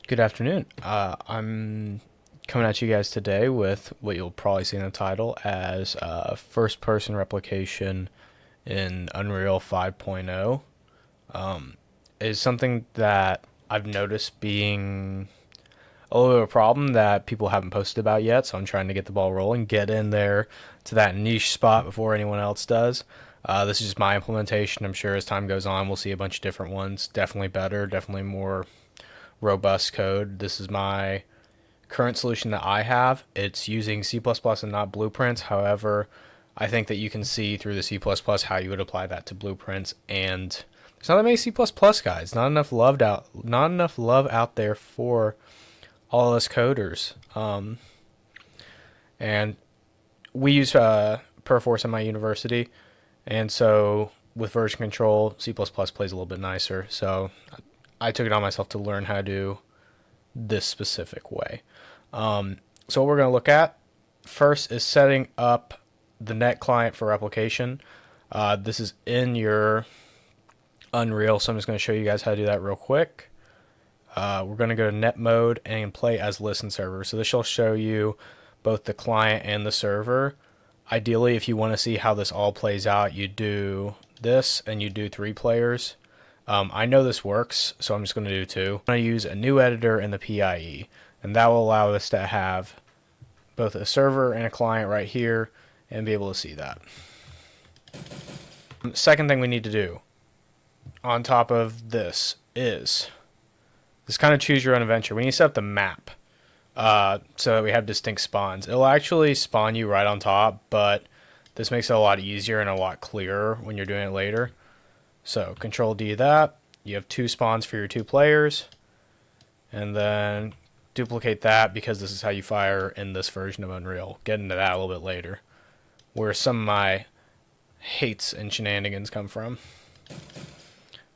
Good afternoon. I'm coming at you guys today with what you'll probably see in the title as first-person replication in Unreal 5.0. Is something that I've noticed being a little bit of a problem that people haven't posted about yet, so I'm trying to get the ball rolling, get in there to that niche spot before anyone else does. This is just my implementation. I'm sure as time goes on, we'll see a bunch of different ones. Definitely better, definitely more robust code. This is my current solution that I have. It's using C++ and not blueprints. However, I think that you can see through the C++ how you would apply that to blueprints, and there's not that many C++ guys. Not enough love out there for all us coders. And we use Perforce in my university, and so with version control, C++ plays a little bit nicer. So I took it on myself to learn how to do this specific way. So what we're going to look at first is setting up the net client for replication. This is in your Unreal, so I'm just going to show you guys how to do that real quick. We're going to go to net mode and play as listen server. So this will show you both the client and the server. Ideally, if you want to see how this all plays out, you do this and you do 3 players. I know this works, so I'm just going to do 2. I'm going to use a new editor in the PIE, and that will allow us to have both a server and a client right here and be able to see that. Second thing we need to do on top of this is this kind of choose your own adventure. We need to set up the map so that we have distinct spawns. It'll actually spawn you right on top, but this makes it a lot easier and a lot clearer when you're doing it later. So Control D that. You have 2 spawns for your 2 players, and then duplicate that because this is how you fire in this version of Unreal. Get into that a little bit later, where some of my hates and shenanigans come from.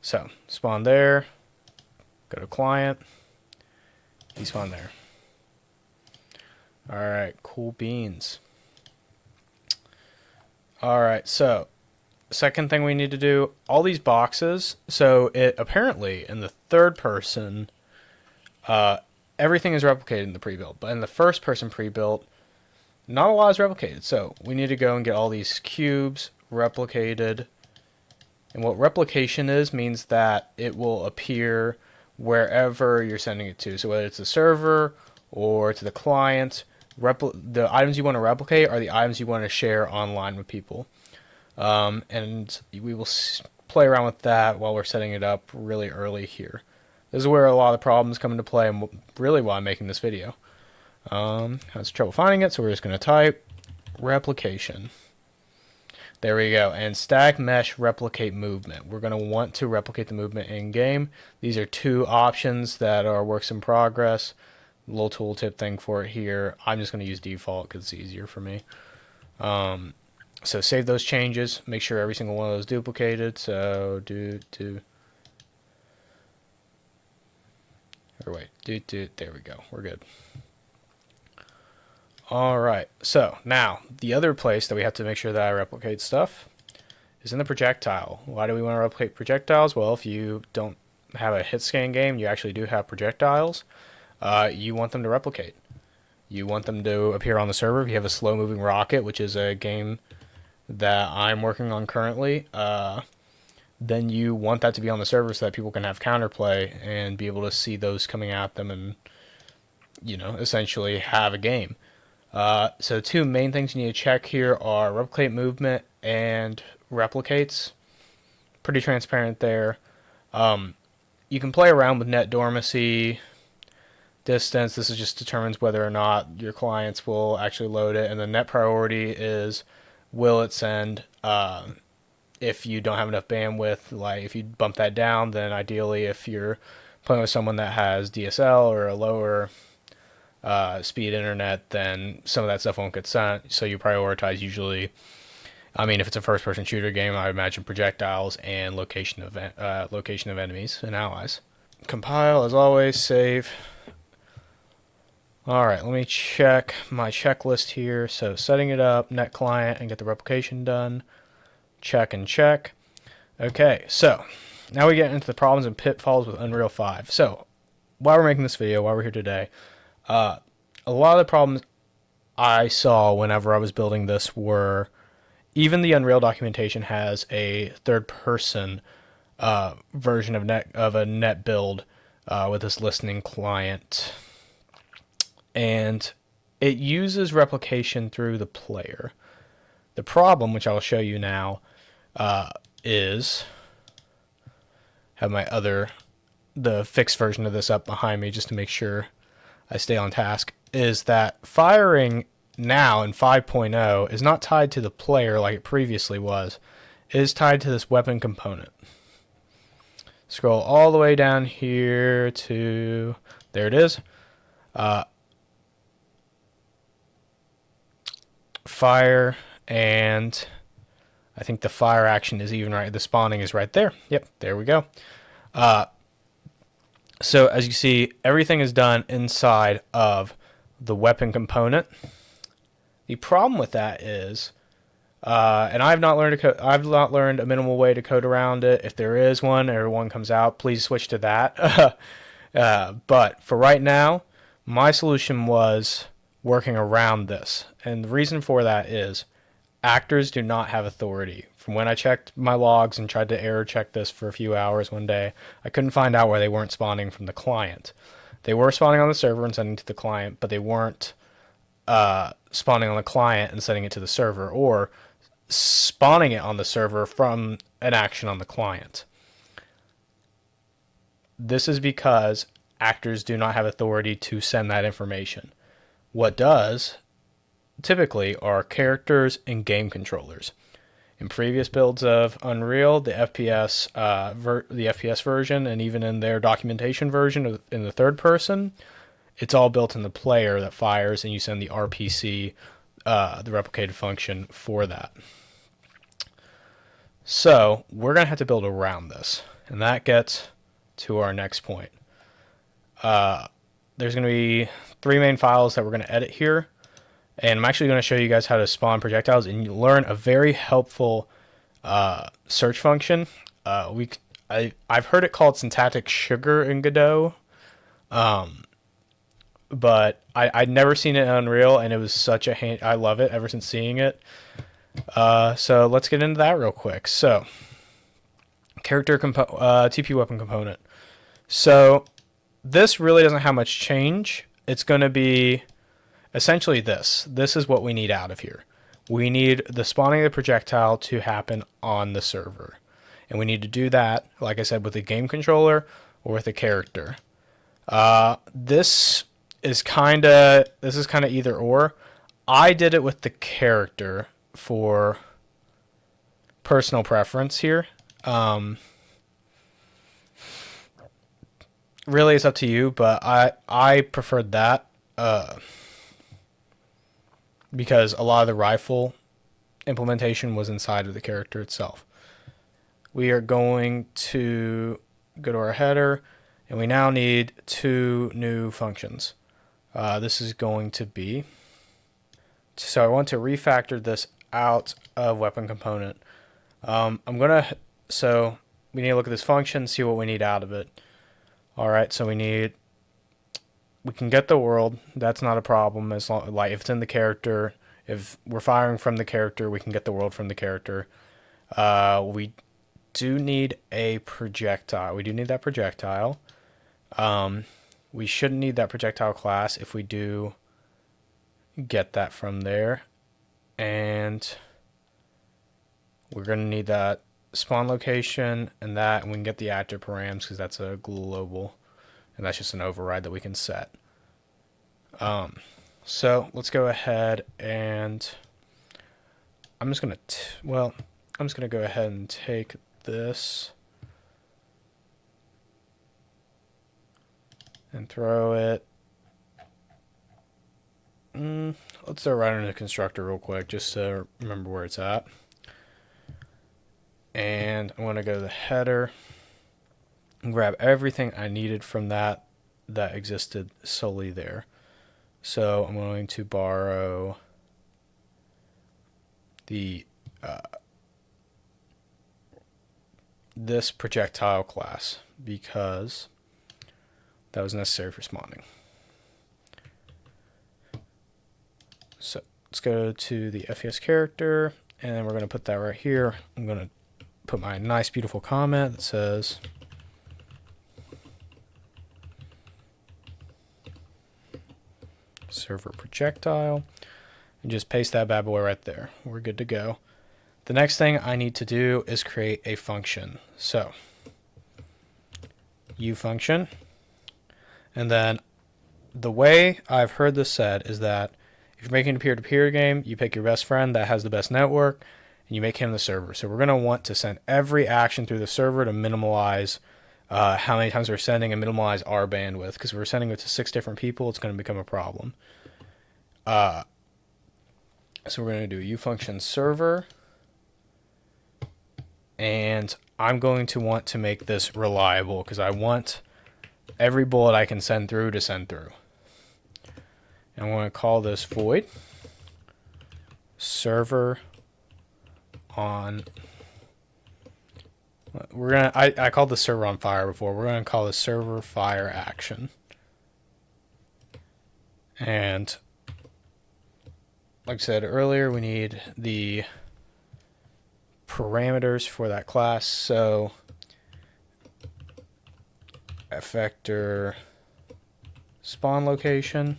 So spawn there, go to client, he spawned there. Alright, cool beans. Alright, so second thing we need to do, all these boxes, so it apparently in the third person, everything is replicated in the pre-built, but in the first person pre-built, not a lot is replicated. So we need to go and get all these cubes replicated. And what replication is means that it will appear wherever you're sending it to. So whether it's the server or to the client, the items you want to replicate are the items you want to share online with people. And we will play around with that while we're setting it up really early here. This is where a lot of the problems come into play and really why I'm making this video. Has trouble finding it, so we're just going to type replication. There we go. And static mesh replicate movement. We're going to want to replicate the movement in game. These are 2 options that are works in progress. A little tooltip thing for it here. I'm just going to use default because it's easier for me. So save those changes. Make sure every single one of those duplicated. So there we go. We're good. Alright, so now the other place that we have to make sure that I replicate stuff is in the projectile. Why do we want to replicate projectiles? Well, if you don't have a hit scan game, you actually do have projectiles. You want them to replicate. You want them to appear on the server. If you have a slow moving rocket, which is a game that I'm working on currently, then you want that to be on the server so that people can have counterplay and be able to see those coming at them and, you know, essentially have a game. So 2 main things you need to check here are replicate movement and replicates. Pretty transparent there. You can play around with net dormancy, distance. This is just determines whether or not your clients will actually load it. And the net priority is will it send if you don't have enough bandwidth. Like if you bump that down, then ideally if you're playing with someone that has DSL or a lower speed internet, then some of that stuff won't get sent. So you prioritize usually. I mean, if it's a first-person shooter game, I would imagine projectiles and location of enemies and allies. Compile as always. Save. All right, let me check my checklist here. So setting it up, net client, and get the replication done. Check and check. Okay, so now we get into the problems and pitfalls with Unreal 5. So while we're making this video, while we're here today, a lot of the problems I saw whenever I was building this were even the Unreal documentation has a third-person version of a net build with this listening client, and it uses replication through the player. The problem, which I'll show you now, is have the fixed version of this up behind me just to make sure I stay on task, is that firing now in 5.0 is not tied to the player like it previously was. It is tied to this weapon component. Scroll all the way down here to, there it is. Fire, and I think the fire action is even right. The spawning is right there. Yep, there we go. So as you see, everything is done inside of the weapon component. The problem with that is, and I've not learned a minimal way to code around it. If there is one or one comes out, please switch to that. But for right now, my solution was working around this, and the reason for that is actors do not have authority. From when I checked my logs and tried to error check this for a few hours one day, I couldn't find out why they weren't spawning from the client. They were spawning on the server and sending to the client, but they weren't spawning on the client and sending it to the server, or spawning it on the server from an action on the client. This is because actors do not have authority to send that information. What does typically are characters and game controllers. In previous builds of Unreal, the FPS version, and even in their documentation version in the third person, it's all built in the player that fires, and you send the RPC, the replicated function, for that. So we're going to have to build around this, and that gets to our next point. There's going to be 3 main files that we're going to edit here, and I'm actually going to show you guys how to spawn projectiles, and you learn a very helpful search function. I've heard it called syntactic sugar in Godot, but I'd never seen it in Unreal, and it was such a I love it ever since seeing it. So let's get into that real quick. So character TP weapon component. So this really doesn't have much change. It's going to be essentially this. This is what we need out of here. We need the spawning of the projectile to happen on the server. And we need to do that, like I said, with a game controller or with a character. This is kind of either or. I did it with the character for personal preference here. Really, it's up to you, but I preferred that because a lot of the rifle implementation was inside of the character itself. We are going to go to our header, and we now need 2 new functions. This is going to be, so I want to refactor this out of weapon component. So we need to look at this function, see what we need out of it. All right, so we can get the world. That's not a problem, as long like if it's in the character. If we're firing from the character, we can get the world from the character. We do need a projectile. We do need that projectile. We shouldn't need that projectile class if we do get that from there. And we're going to need that spawn location and we can get the actor params because that's a global, and that's just an override that we can set. So let's go ahead, and I'm just going to go ahead and take this and throw it. Let's throw it right into the constructor real quick just to remember where it's at. And I'm going to go to the header and grab everything I needed from that existed solely there. So I'm going to borrow this projectile class because that was necessary for spawning. So let's go to the FPS character, and then we're going to put that right here. I'm going to put my nice, beautiful comment that says server projectile, and just paste that bad boy right there. We're good to go. The next thing I need to do is create a function. So ufunction, and then the way I've heard this said is that if you're making a peer-to-peer game, you pick your best friend that has the best network, and you make him the server. So we're going to want to send every action through the server to minimize how many times we're sending and minimize our bandwidth, because if we're sending it to 6 different people, it's going to become a problem. So we're going to do ufunction server, and I'm going to want to make this reliable because I want every bullet I can send through to send through. And I'm going to call this void server on. We're gonna. I called the server on fire before. We're going to call this server fire action. And like I said earlier, we need the parameters for that class. So refactor spawn location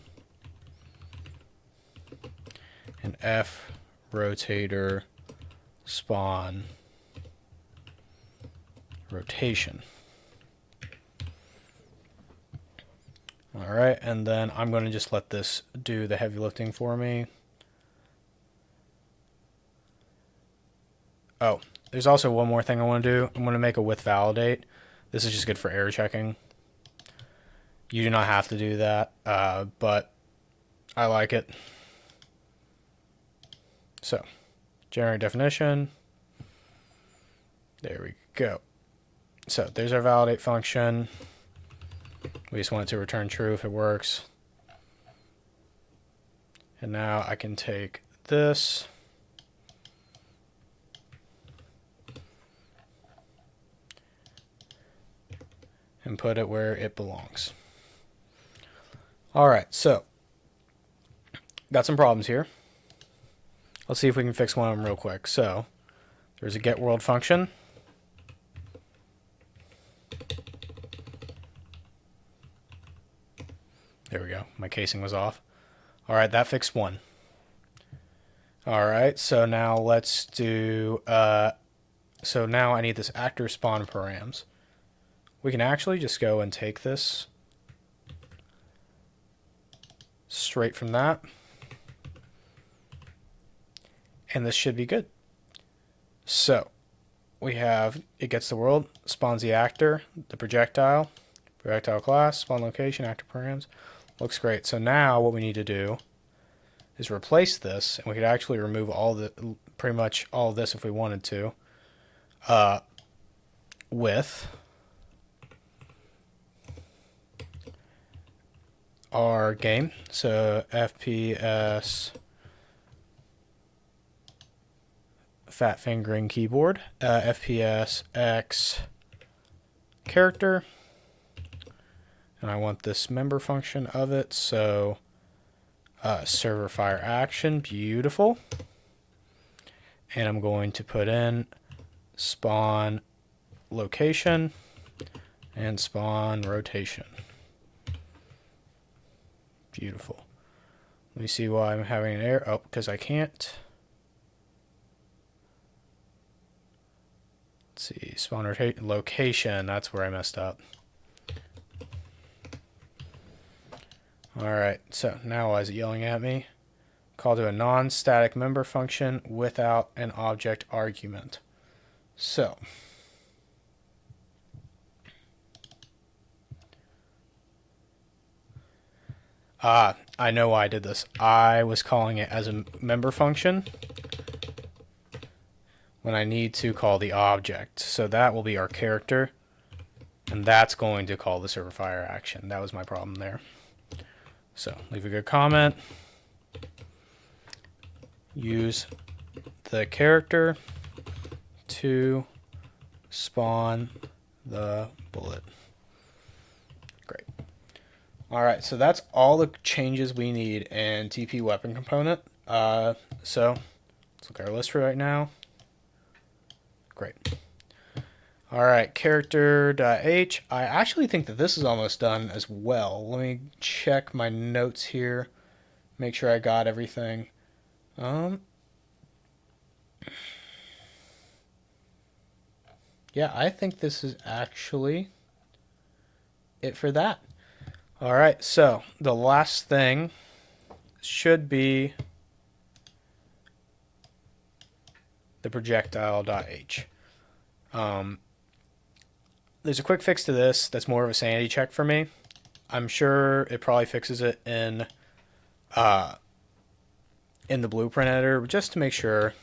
and f rotator spawn rotation. All right, and then I'm going to just let this do the heavy lifting for me. Oh, there's also one more thing I want to do. I'm going to make a with validate. This is just good for error checking. You do not have to do that, but I like it. So, generate definition. There we go. So, there's our validate function. We just want it to return true if it works. And now I can take this and put it where it belongs. All right, so got some problems here. Let's see if we can fix one of them real quick. So there's a get world function. There we go. My casing was off. All right, that fixed one. All right, so now let's do, so now I need this actor spawn params. We can actually just go and take this straight from that. And this should be good. So we have, it gets the world, spawns the actor, the projectile class, spawn location, actor params. Looks great. So now what we need to do is replace this, and we could actually remove all the, pretty much all of this if we wanted to, with our game. So FPS fat fingering keyboard, FPS X character, and I want this member function of it. So server fire action, beautiful. And I'm going to put in spawn location and spawn rotation. Beautiful. Let me see why I'm having an error. Oh, because I can't. Let's see, spawn rotation location. That's where I messed up. All right, so now why is it yelling at me? Call to a non-static member function without an object argument. So I know why I did this. I was calling it as a member function when I need to call the object. So that will be our character, and that's going to call the server fire action. That was my problem there. So leave a good comment. Use the character to spawn the bullet. Great. Alright, so that's all the changes we need in TP weapon component. So let's look at our list for right now. Great. Alright, character.h. I actually think that this is almost done as well. Let me check my notes here, make sure I got everything. Yeah, I think this is actually it for that. Alright, so the last thing should be the projectile.h. There's a quick fix to this that's more of a sanity check for me. I'm sure it probably fixes it in the blueprint editor, just to make sure.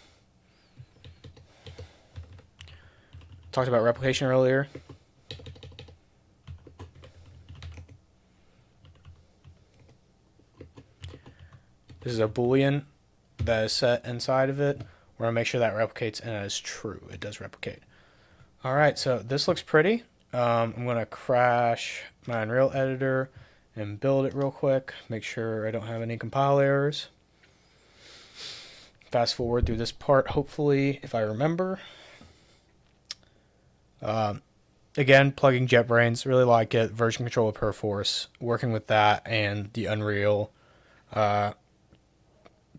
Talked about replication earlier. This is a boolean that is set inside of it. We're going to make sure that replicates, and that is true. It does replicate. Alright, so this looks pretty. I'm going to crash my Unreal editor and build it real quick. Make sure I don't have any compile errors. Fast forward through this part, hopefully, if I remember. Again, plugging JetBrains, really like it. Version control of Perforce, working with that and the Unreal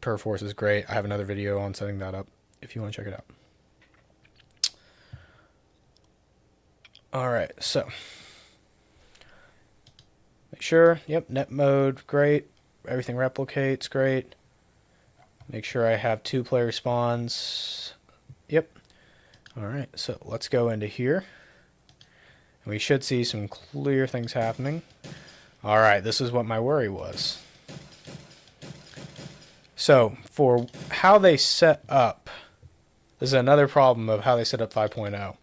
Perforce is great. I have another video on setting that up if you want to check it out. Alright, so make sure, yep, net mode, great. Everything replicates, great. Make sure I have 2 player spawns. Yep. Alright, so let's go into here. And we should see some clear things happening. Alright, this is what my worry was. So, for how they set up, this is another problem of how they set up 5.0.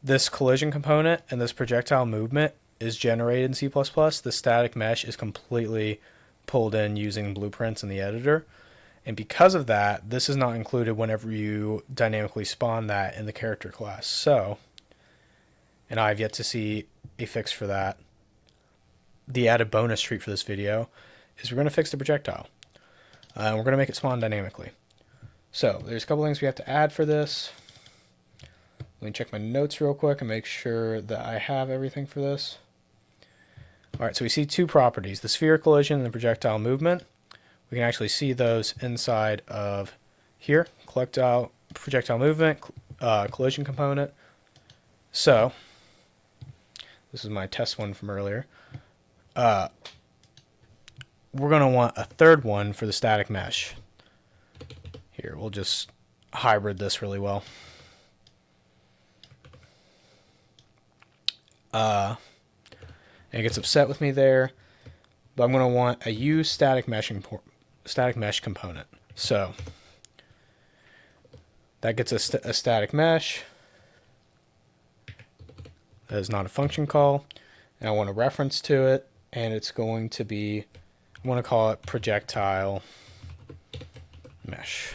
This collision component and this projectile movement is generated in C++. The static mesh is completely pulled in using blueprints in the editor. And because of that, this is not included whenever you dynamically spawn that in the character class. So, and I've yet to see a fix for that. The added bonus treat for this video is we're going to fix the projectile. We're going to make it spawn dynamically. So, there's a couple things we have to add for this. Let me check my notes real quick and make sure that I have everything for this. Alright, so we see 2 properties, the sphere collision and the projectile movement. We can actually see those inside of here, projectile movement, collision component. So, this is my test one from earlier. We're going to want a third one for the static mesh. Here, we'll just hybrid this really well. And it gets upset with me there, but I'm going to want a use static mesh component. So that gets a static mesh. That is not a function call, and I want a reference to it, and it's going to be, I want to call it projectile mesh,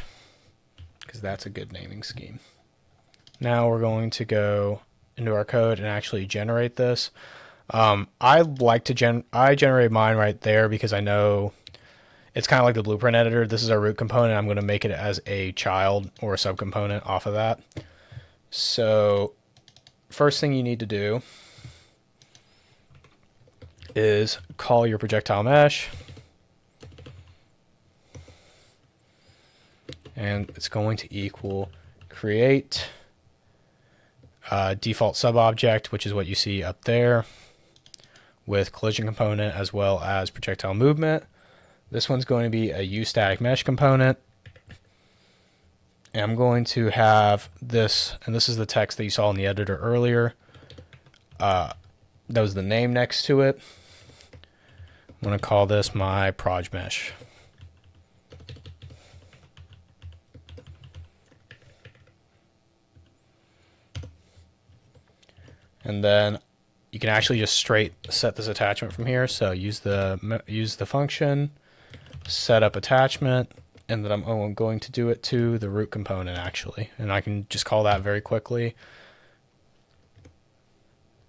because that's a good naming scheme. Now we're going to go into our code and actually generate this. I like to I generate mine right there because I know it's kind of like the blueprint editor. This is our root component. I'm going to make it as a child or a subcomponent off of that. So first thing you need to do is call your projectile mesh, and it's going to equal create default subobject, which is what you see up there, with collision component as well as projectile movement. This one's going to be a uStatic mesh component. And I'm going to have this, and this is the text that you saw in the editor earlier. That was the name next to it. I'm going to call this my proj mesh. And then you can actually just straight set this attachment from here. So use the function, set up attachment, and then I'm going to do it to the root component actually. And I can just call that very quickly.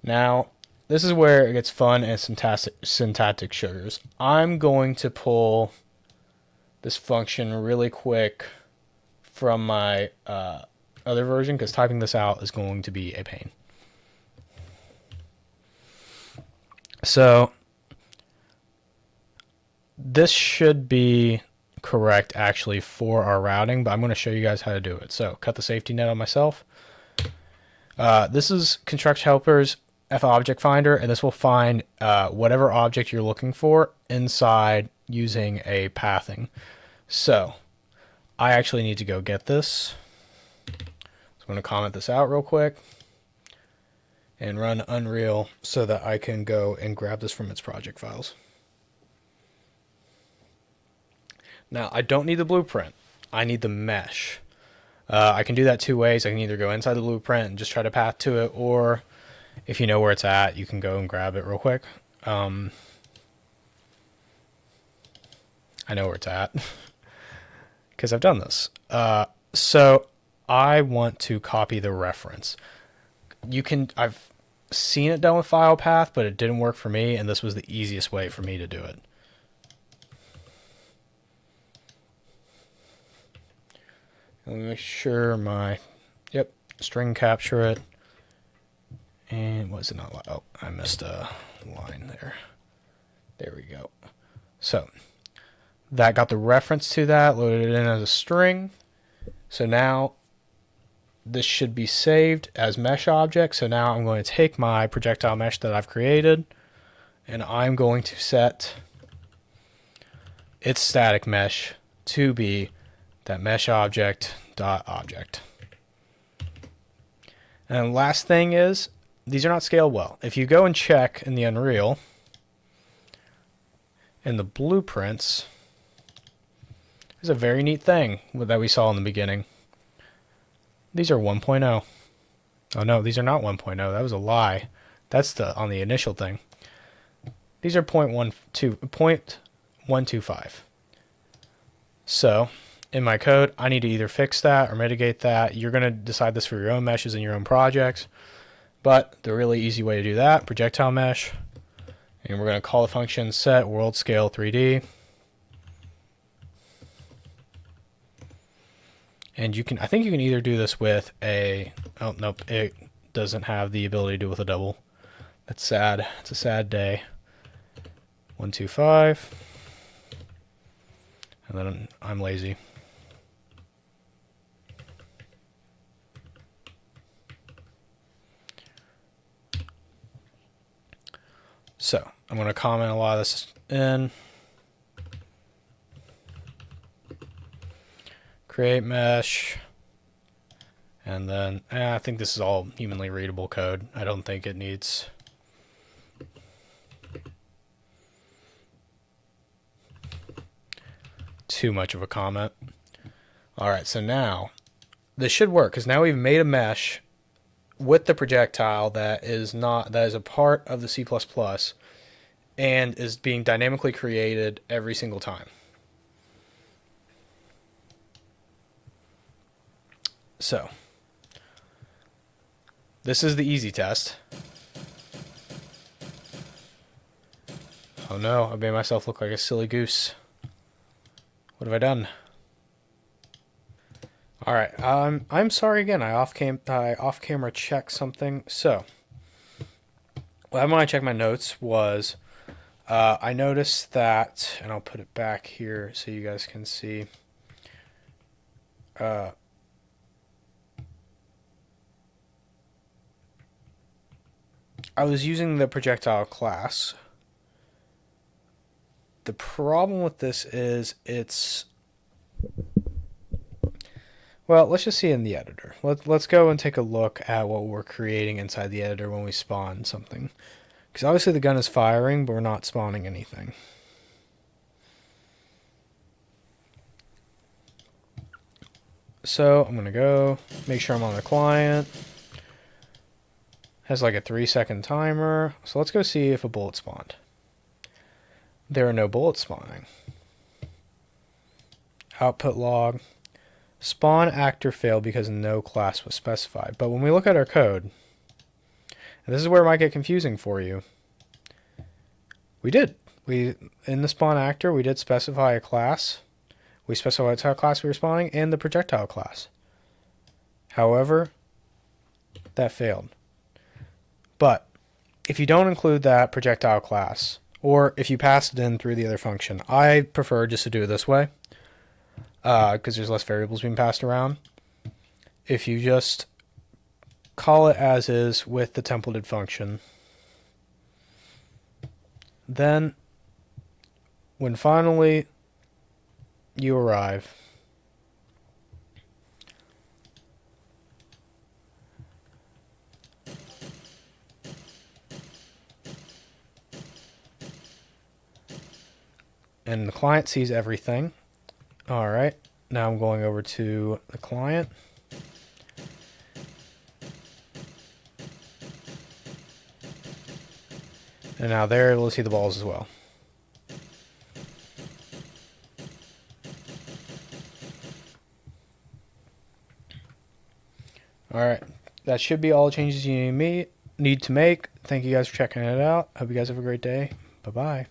Now, this is where it gets fun and syntactic sugars. I'm going to pull this function really quick from my other version because typing this out is going to be a pain. So this should be correct actually for our routing, but I'm going to show you guys how to do it. So cut the safety net on myself. This is construct helpers F object finder, and this will find whatever object you're looking for inside using a pathing. So I actually need to go get this. So I'm going to comment this out real quick and run Unreal so that I can go and grab this from its project files. Now, I don't need the blueprint. I need the mesh. I can do that two ways. I can either go inside the blueprint and just try to path to it, or if you know where it's at, you can go and grab it real quick. I know where it's at because I've done this. So I want to copy the reference. I've seen it done with file path, but it didn't work for me, and this was the easiest way for me to do it. Let me make sure string capture it. And was it not? Oh, I missed a line there. There we go. So that got the reference to that, loaded it in as a string. So now this should be saved as mesh object. So now I'm going to take my projectile mesh that I've created, and I'm going to set its static mesh to be that mesh object dot object. And the last thing is, these are not scaled well. If you go and check in the Unreal, in the blueprints, there's a very neat thing that we saw in the beginning. These are 1.0. Oh no, these are not 1.0. That was a lie. That's on the initial thing. These are 0.125. So in my code, I need to either fix that or mitigate that. You're going to decide this for your own meshes and your own projects. But the really easy way to do that, projectile mesh, and we're going to call the function set world scale 3D. And I think you can either do this with oh nope, it doesn't have the ability to do with a double. That's sad. It's a sad day. 125. And then I'm lazy. So I'm going to comment a lot of this in. Create mesh. And then I think this is all humanly readable code. I don't think it needs too much of a comment. All right, so now this should work because now we've made a mesh with the projectile that is a part of the C++ and is being dynamically created every single time. So this is the easy test. Oh no, I made myself look like a silly goose. What have I done? All right, I'm sorry again. I off camera checked something. So, when I checked my notes was, I noticed that, and I'll put it back here so you guys can see. I was using the projectile class. The problem with this is well, let's just see in the editor. Let's go and take a look at what we're creating inside the editor when we spawn something. Because obviously the gun is firing, but we're not spawning anything. So I'm going to go make sure I'm on the client. Has like a 3-second timer. So let's go see if a bullet spawned. There are no bullets spawning. Output log. Spawn actor failed because no class was specified. But when we look at our code, And this is where it might get confusing for you. We did. In the spawn actor, we did specify a class. We specified what type of class we were spawning and the projectile class. However, that failed. But if you don't include that projectile class, or if you pass it in through the other function, I prefer just to do it this way, because there's less variables being passed around. If you just call it as is with the templated function, then when finally you arrive, and the client sees everything. All right, now I'm going over to the client. And now they're able to see the balls as well. Alright, that should be all the changes you need to make. Thank you guys for checking it out. Hope you guys have a great day. Bye-bye.